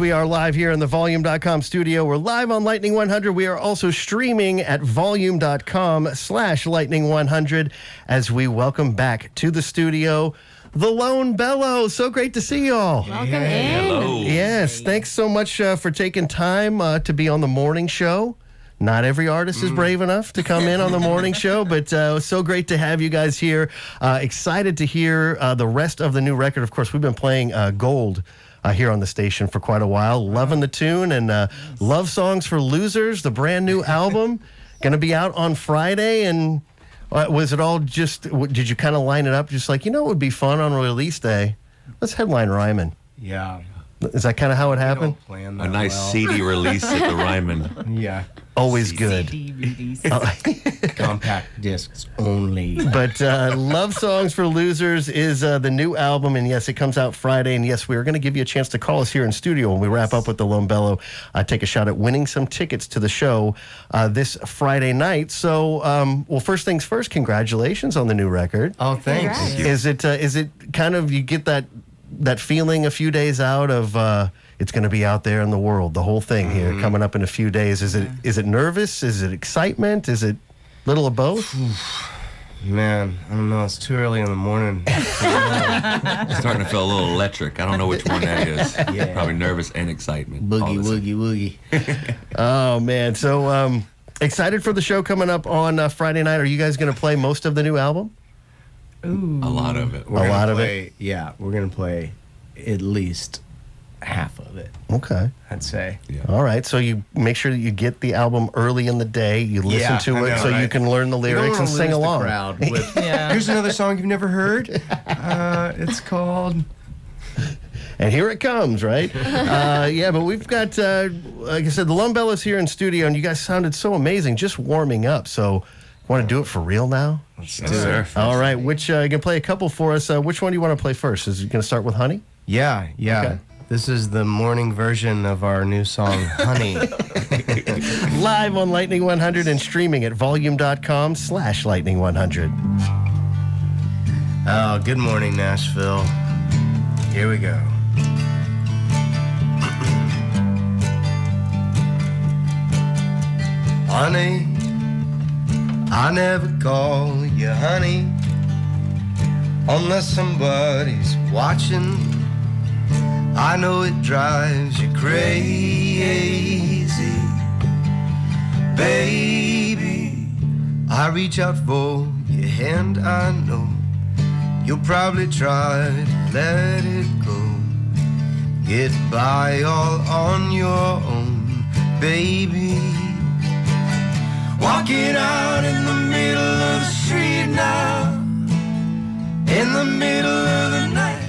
We are live here in the Volume.com studio. We're live on Lightning 100. We are also streaming at Volume.com/Lightning 100 as we welcome back to the studio the Lone Bellow. So great to see you all. Welcome in. Hello. Yes, thanks so much for taking time to be on the morning show. Not every artist is brave enough to come in on the morning show, but so great to have you guys here. Excited to hear the rest of the new record. Of course, we've been playing Gold here on the station for quite a while. Loving the tune and Love Songs for Losers, the brand new album. Going to be out on Friday. And was it all just, did you kind of line it up just like, you know, it would be fun on release day? Let's headline Ryman. Yeah. Is that kind of how it happened? A nice CD release at the Ryman. Yeah. Always good. CD release. Compact discs only. But Love Songs for Losers is the new album, and yes, it comes out Friday. And yes, we are going to give you a chance to call us here in studio when we wrap up with the Lone Bellow. Take a shot at winning some tickets to the show this Friday night. So, well, first things first, congratulations on the new record. Oh, thanks. Congrats. Is it kind of, you get that feeling a few days out of it's going to be out there in the world, the whole thing here coming up in a few days? Is it nervous? Is it excitement? Is it a little of both? Man, I don't know. It's too early in the morning. Starting to feel a little electric. I don't know which one that is. Yeah. Probably nervous and excitement. all Boogie, the same. woogie, woogie. Oh, man. So excited for the show coming up on Friday night. Are you guys going to play most of the new album? Ooh. A lot of it. We're gonna lot of play, Yeah, we're going to play at least half of it, Okay. I'd say. Yeah. All right. So you make sure that you get the album early in the day. You listen Yeah, to I it know, so you right? can learn the You don't lyrics wanna and sing lose the along. crowd with, Yeah. Here's another song you've never heard. It's called... And here it comes, right? Yeah, but we've got, like I said, the Lone Bellow's here in studio, and you guys sounded so amazing just warming up. So, want to do it for real now? Let's Yes, do sir. it. All right. Which you can play a couple for us. Which one do you want to play first? Is it going to start with Honey? Yeah. Okay. This is the morning version of our new song, Honey. Live on Lightning 100 and streaming at Volume.com/Lightning 100. Oh, good morning, Nashville. Here we go. Honey, I never call you honey unless somebody's watching. I know it drives you crazy, baby. I reach out for your hand, I know you'll probably try to let it go. Get by all on your own, baby. Walking out in the middle of the street now, in the middle of the night,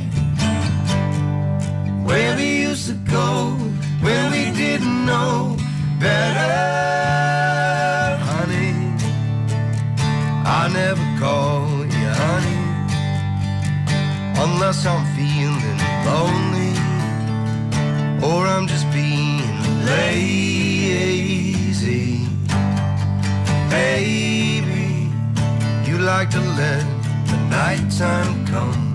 where we used to go when we didn't know better. Honey, I never call you honey unless I'm feeling lonely or I'm just being lazy. Baby, you like to let the nighttime come.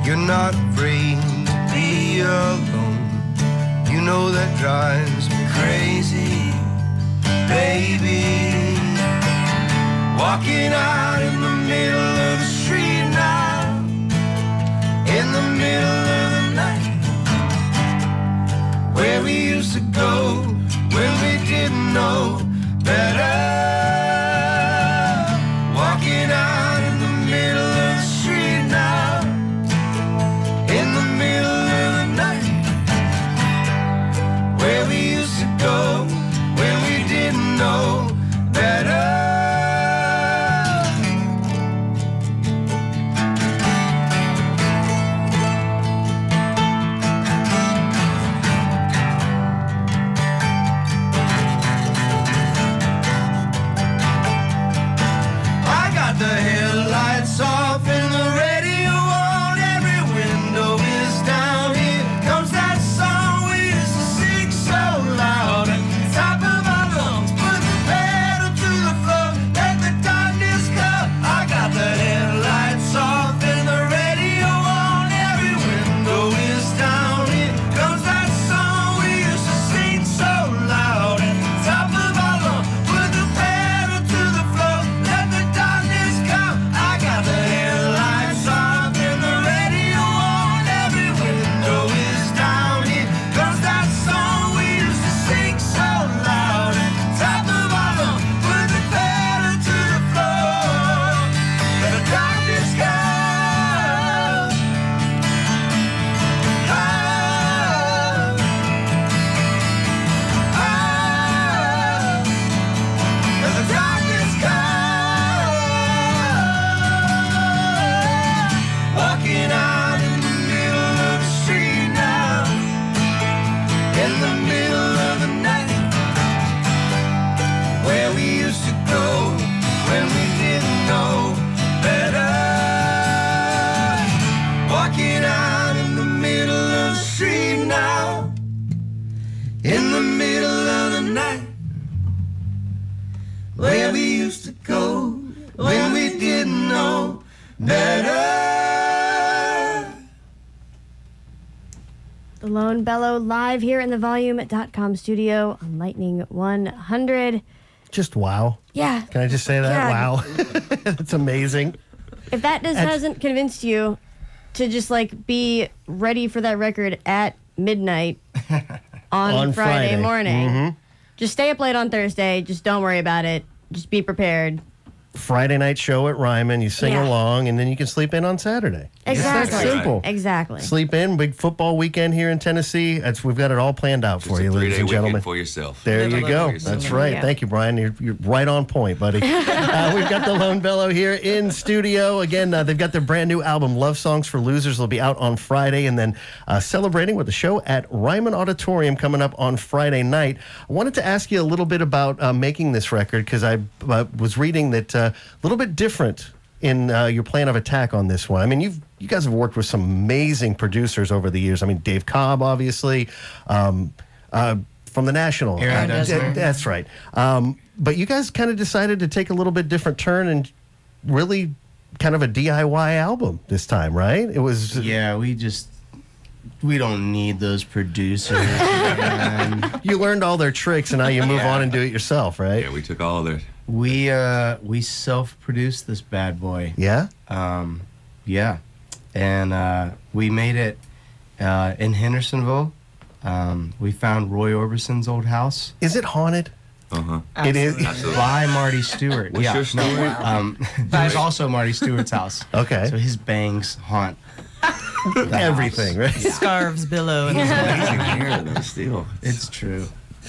You're not afraid to be alone. You know that drives me crazy, baby. Walking out in the middle of the street now, in the middle of the night, where we used to go when we didn't know better. Walking out in the middle of the street now, in the middle of the night, where we used to go when we didn't know better. in the middle of the night, where we used to go when we didn't know better. Walking out in the middle of the street now, in the middle of the night, where we used to go when we didn't know better. The Lone Bellow live here in the Volume.com studio on Lightning 100. Just wow. Yeah. Can I just say that? Yeah. Wow. That's amazing. If that hasn't convinced you to just like be ready for that record at midnight on Friday morning, just stay up late on Thursday. Just don't worry about it. Just be prepared. Friday night show at Ryman. You sing along, and then you can sleep in on Saturday. Exactly. It's that simple. Exactly. Sleep in. Big football weekend here in Tennessee. We've got it all planned out for you, ladies and gentlemen. For yourself. There you go. That's right. Yeah. Thank you, Brian. You're right on point, buddy. We've got the Lone Bellow here in studio. Again, they've got their brand new album, Love Songs for Losers. It'll be out on Friday, and then celebrating with a show at Ryman Auditorium coming up on Friday night. I wanted to ask you a little bit about making this record, because I was reading that a little bit different in your plan of attack on this one. I mean, you guys have worked with some amazing producers over the years. I mean, Dave Cobb, obviously, from the National. Aaron Dessner. That's right. But you guys kind of decided to take a little bit different turn and really kind of a DIY album this time, right? It was... Yeah, we don't need those producers. Man. You learned all their tricks, and now you move on and do it yourself, right? Yeah, we took all of their... We self-produced this bad boy. Yeah? Yeah. And we made it in Hendersonville. We found Roy Orbison's old house. Is it haunted? Uh-huh. It is. Absolutely. By Marty Stewart. What's your story? It was also Marty Stewart's house. Okay. So his bangs haunt Everything, right? Scarves billow. And Amazing hair, though, still. It's true.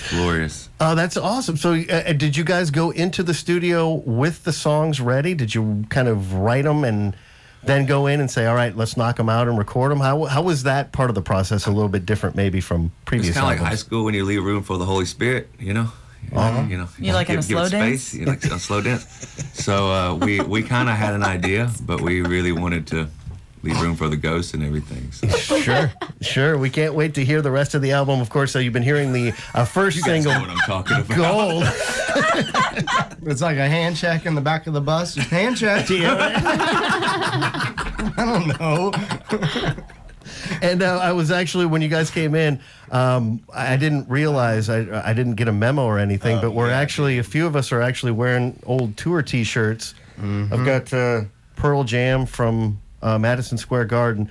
Glorious. Oh, that's awesome. So did you guys go into the studio with the songs ready? Did you kind of write them and then go in and say, all right, let's knock them out and record them? How was that part of the process a little bit different maybe from previous It's kind of like albums? high school when you leave room for the Holy Spirit, you know? You know, You like in a slow it dance? space, you like a slow dance. So we kind of had an idea, but we really wanted to leave room for the ghosts and everything. So. Sure. We can't wait to hear the rest of the album. Of course, you've been hearing the first You guys single, know what I'm talking about. Gold. It's like a hand check in the back of the bus. Just hand check. I don't know. And I was actually, when you guys came in, I didn't realize, I didn't get a memo or anything, but we're actually, a few of us are actually wearing old tour T-shirts. I've got Pearl Jam from Madison Square Garden.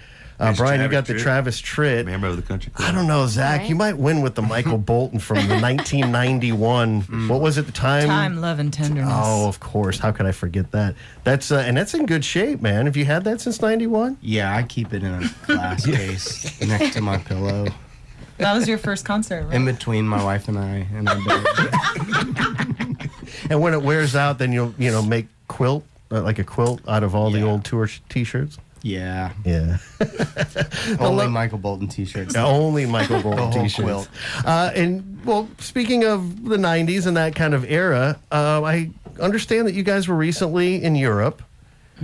Brian, you got the Travis Tritt. Member of the country club. I don't know, Zach. Right. You might win with the Michael Bolton from the 1991. What was it? The time? time, love, and tenderness. Oh, of course. How could I forget that? That's and that's in good shape, man. Have you had that since '91? Yeah, I keep it in a glass case next to my pillow, That was your first concert, right? in between my wife and I. And our bed. And when it wears out, then you'll make quilt like a quilt out of all the Yeah. old tour T-shirts. Yeah, Yeah. only Michael Bolton T-shirts. Only Michael Bolton whole T-shirts. quilt. And well, speaking of the '90s and that kind of era, I understand that you guys were recently in Europe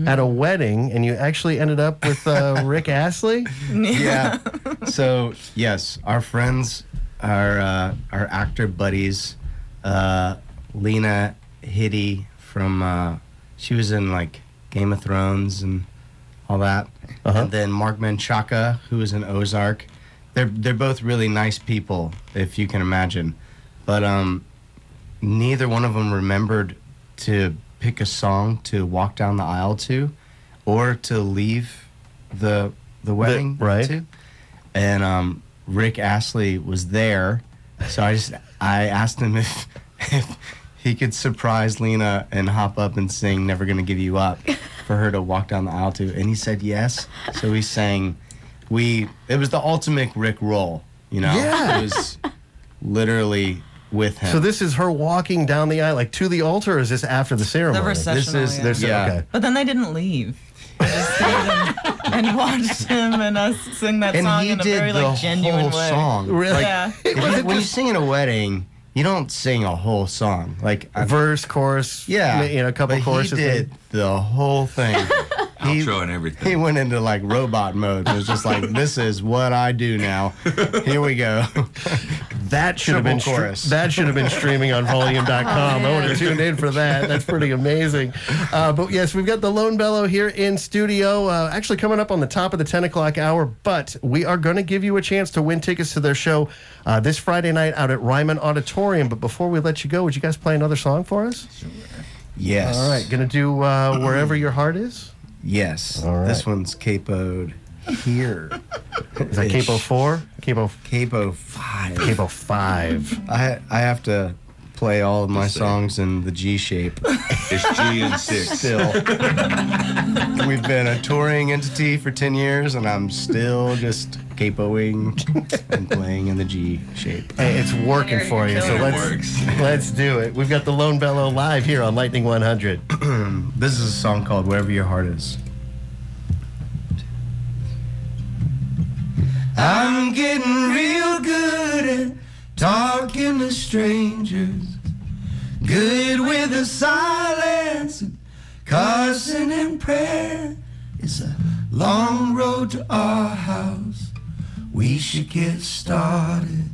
at a wedding, and you actually ended up with Rick Astley. Yeah. So yes, our friends, our actor buddies, Lena Headey from she was in like Game of Thrones and all that, and then Mark Menchaca, who was in Ozark. They're both really nice people, if you can imagine, but neither one of them remembered to pick a song to walk down the aisle to, or to leave the wedding right. to. And Rick Astley was there, so I asked him if he could surprise Lena and hop up and sing "Never Gonna Give You Up" for her to walk down the aisle to, and he said yes. So we sang. It was the ultimate Rick roll, you know. Yeah. It was literally with him. So this is her walking down the aisle, like to the altar, or is this after the ceremony? The reception. This is There's- yeah. Okay. But then they didn't leave. They just and watched him and us sing that And song he in a did very the like genuine whole way. song. Really? Yeah. When you sing in a wedding, you don't sing a whole song. Like Verse, chorus, yeah, a couple but choruses. he did the whole thing. Outro and everything. He went into like robot mode. It was just like, this is what I do now. Here we go. That should have been Triple chorus. that should have been streaming on volume.com. I would have tuned in for that. That's pretty amazing. But yes, we've got the Lone Bellow here in studio, actually coming up on the top of the 10 o'clock hour. But we are going to give you a chance to win tickets to their show this Friday night out at Ryman Auditorium. But before we let you go, would you guys play another song for us? Sure. Yes. All right, going to do Wherever Your Heart Is. Yes. All right. This one's capoed here. Is that capo 4? Capo 5. Capo 5. I have to play all of my songs in the G shape. It's G and 6. Still. We've been a touring entity for 10 years, and I'm still just capoing and playing in the G shape. Hey, it's working for you, so It works. let's do it. We've got the Lone Bellow live here on Lightning 100. This is a song called Wherever Your Heart Is. I'm getting real good at talking to strangers, good with the silence and cussing and prayer. It's a long road to our house. We should get started.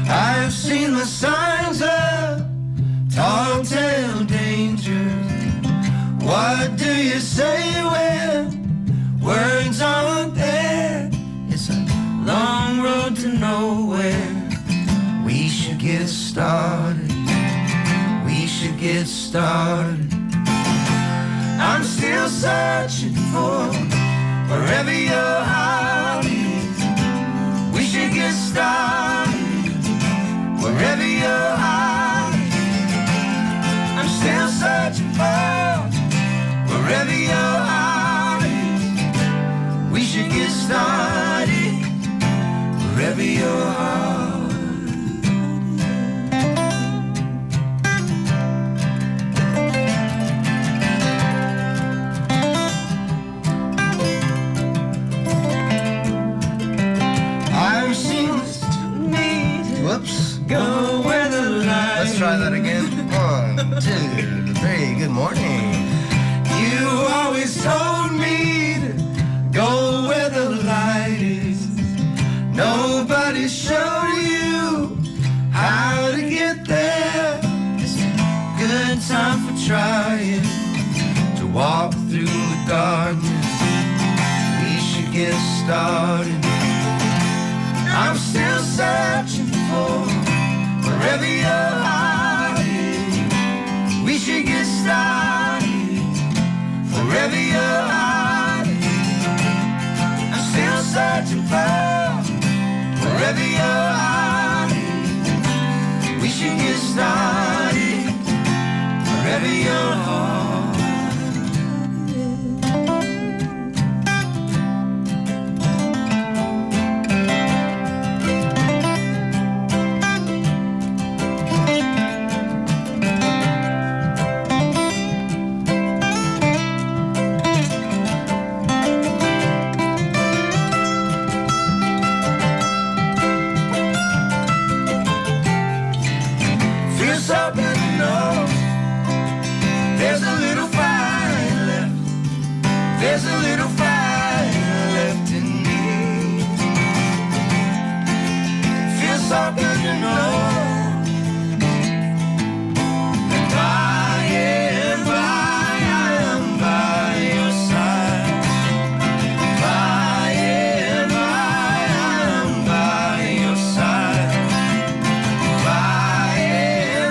I've seen the signs of tall tale dangers. What do you say when words aren't there? It's a long road to nowhere. We should get started. We should get started. I'm still searching for wherever your heart is. We should get started. Wherever your heart is. I'm still searching for wherever your heart is. We should get started. Wherever your heart is. I've seen this to me. Whoops. Go where the light. Let's try that again. 1, 2, 3. Good morning. You always told me to go where the light is. Nobody showed you how to get there. It's a good time for trying to walk through the darkness. We should get started. I'm still searching for wherever your heart is. We should get started. Wherever your heart is. I'm still searching for wherever your heart is. We should get started. Wherever your heart is. Feels so good to know there's a little fire left. There's a little fire left in me. Feels so good to know that I am by your side. I am by your side. I am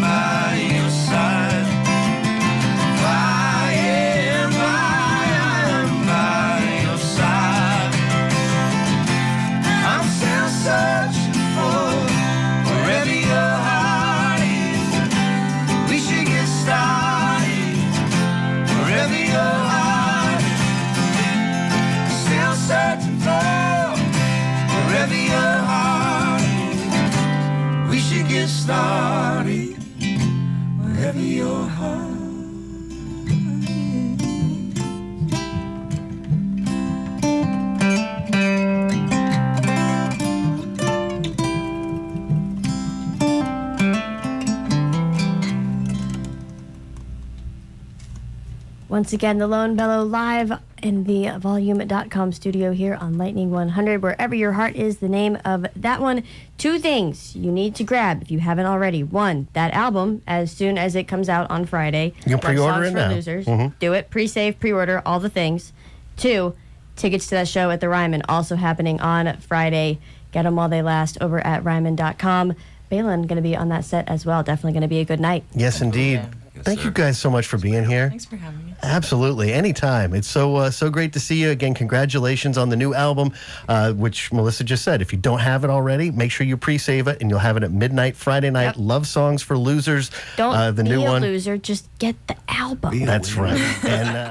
by your side. I am by your side. I'm still searching for Once again, the Lone Bellow live in the volume.com studio here on Lightning 100. Wherever your heart is, the name of that one. 2 things you need to grab if you haven't already. 1, that album as soon as it comes out on Friday. You can pre-order it for now. Losers. Do it. Pre-save, pre-order, all the things. 2, tickets to that show at the Ryman, also happening on Friday. Get them while they last over at Ryman.com. Balin going to be on that set as well. Definitely going to be a good night. Yes, indeed. Yeah. Yes, Thank sir. you guys so much for being here. Thanks for having me. Absolutely. Anytime. It's so great to see you. Again, congratulations on the new album, which Melissa just said. If you don't have it already, make sure you pre-save it, and you'll have it at midnight Friday night. Yep. Love Songs for Losers. Don't the be new a one. loser. Just get the album. That's right. And